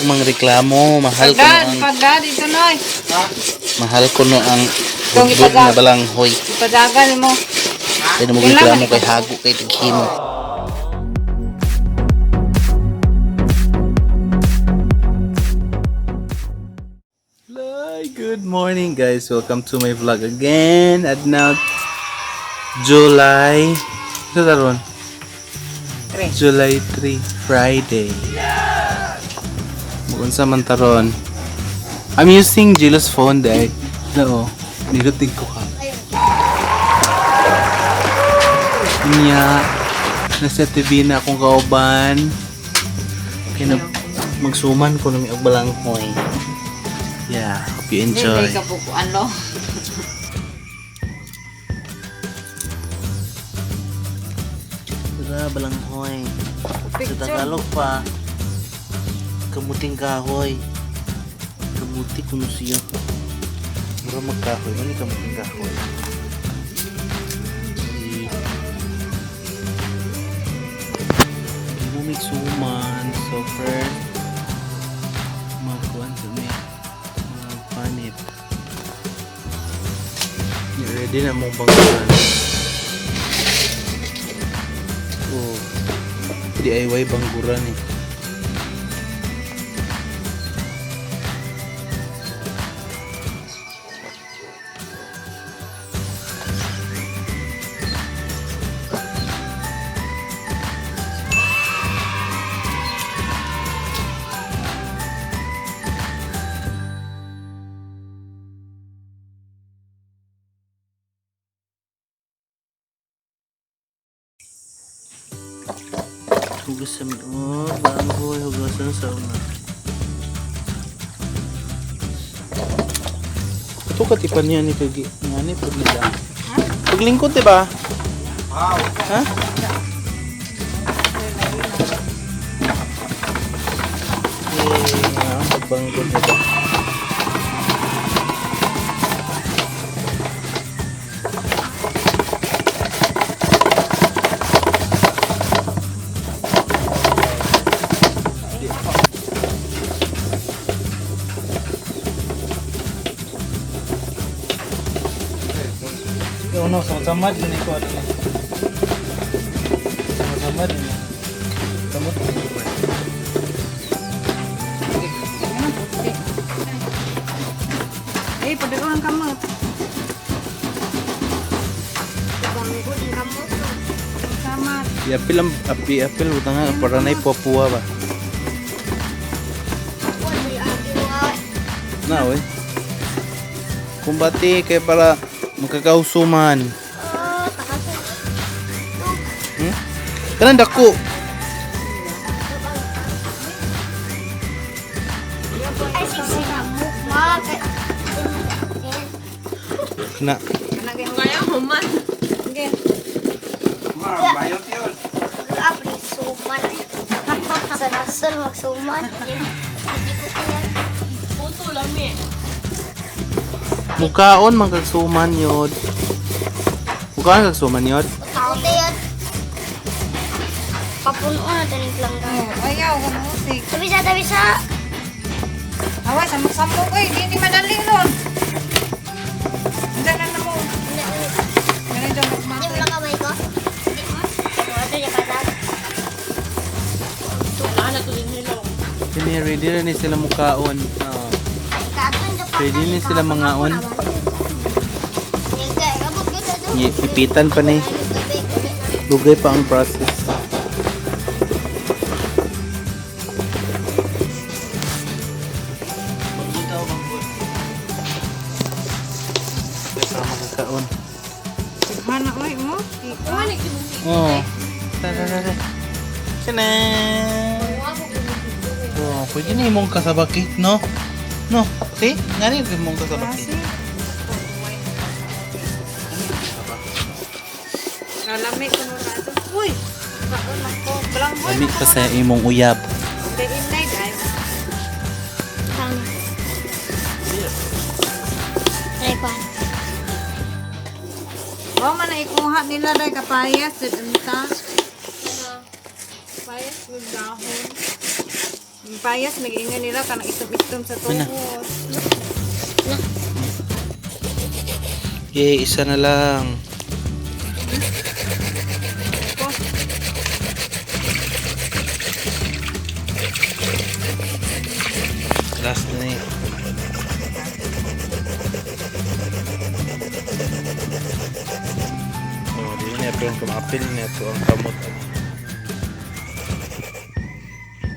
og mang reklamo, mahal ko ang Pagdad ito noy. mahal ko no ang Itong budbud na balanghoy. Ipadagan mo. Kaya na reklamo kay hago kay tighimo. Good morning guys, welcome to my vlog again. At now July July 3, Friday. Magunsa man taron. I'm using Jilo's phone dahil no, nilutig ko ka. Niya nasa TV na akong kauban. Kaya magsuman ko na may agbalanghoy. Yeah, hope you enjoy. Hindi ka po ano. Tara, balanghoy. Sa Tagalog pa, kamuting kahoy. Kamuti kuno siya. Mura magkahoy. Ano kamuting kahoy? Hindi mo may suman. So first, magkuhan sa may panit. Ready na mong bangkuhan. Oh, DIY bangguran eh. Hugasan mo, banghoy, hugasan sa una. Ito katipan niya ni Kagi. Nga ni, pag nila. Paglingkod, diba? Wow. Ha? Pagbangkod nila. No, sama-sama din ito at sama-sama din kamot Pwede ko ng kamot. Kamot. Apil utang nga para na ipuwa ba? Na, we. Kumbati kay para magkakausuman. Kanang dako. Na. Kaya human. Okay. Bayot yun. Apri, suman. Sa nasal, magsuman. Puto lang eh. Mukaon magkagsuman yod. Mukaon kagsuman yod. Kaunti yun. Papuno na tanig lang ka. Ayaw, musik. Tabi sa. Awa, samok-samok eh. Hindi madali nun. Hindi na mo. Ganito Hindi magmati. mo lang kamay ko. Ito yung katas. Kini ready na ni sila mukaon. Ready ni sila mangaon. Ipitan pa ni. Dugay pa ang process. Kaon. Hana, oy mo. Oh. Tara. Sana. Oh, pwede na imong kasabaki, no? No, see? Ngani imong kasabaki. Lamig ko na ito. Uy! Bakit ako? Balanghoy. Lamig pa sa imong uyab. Hindi, dahil. Repan. Oh, man ikuha nila dahil kapayas. Dito ta. Kapayas with dahon. Yung payas, nag-iingan nila ka nang itom-itom sa Ano? tuhod. Yay, isa na lang. Ko. Last na eh. Oh, di na ito ang kumapil na ito ang kamot.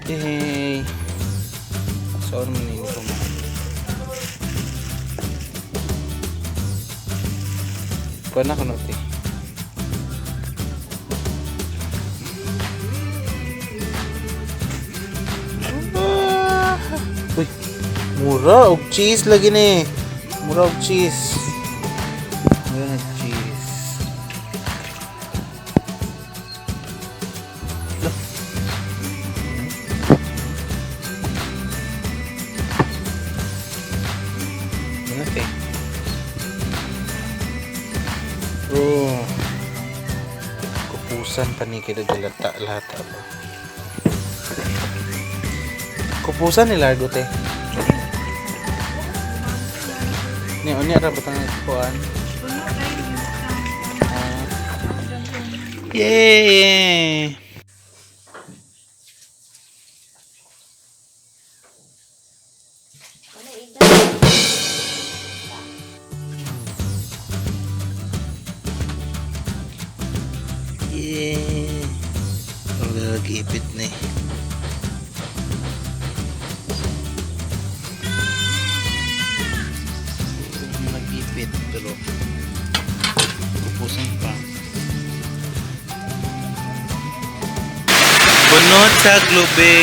Yay! Saan mo nini ko mo? Kuha na ko na ito. Uy! Mura og cheese lagi ni. Mura og cheese. Mura na cheese. Look. Okay. Oh. Kupusan pa ni kita jalata lahat ba. Kupusan ni largo te. Ni oni ara butang kuan. Yay! Yay! Ang nag-ipit na eh. Nag-ipit pero kupusan pa. Bunot sa globe.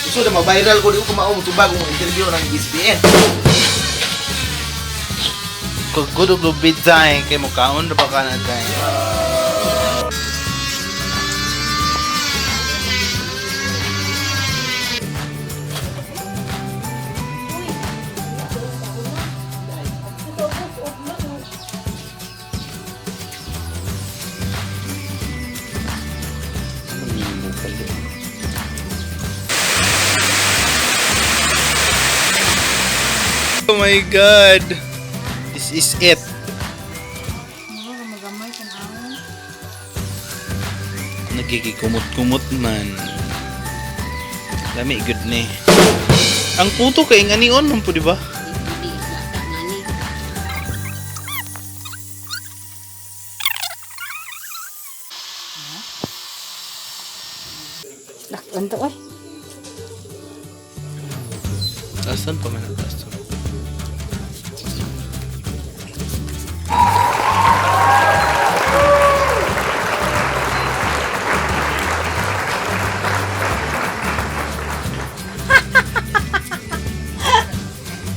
Gusto na ma-viral ko, di ko kumao mo bagong interview ng ESPN. Kagudog lubid dahil kay mukaon na pa ka na dahil. Oh my god! This is it. Ano, magamay ka na. Nagigikumot-kumot man. Lami good ni. Ang puto kay nganion man po di ba? Ganto ay. Asan pa man ang asan?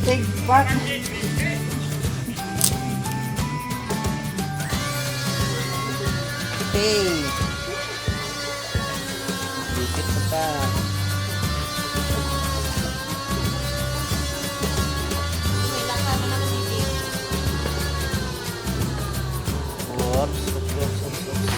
Big back. Hey! Dikit pa ta. Oops, oops, oops, oops, oops.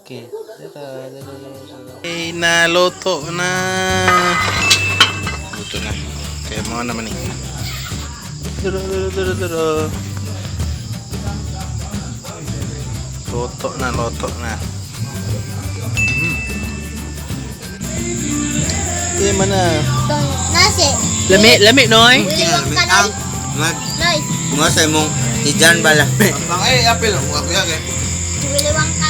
Okay. Okay, naluto na. Luto na. Kaya mga naman eh. Duro. Luto na. Iya mana? Nasi. Lami noy. Uling ka na. Nag ay. Mo sa imong tijan bala. Ang apil mo kuya kay. Jubiliwang ka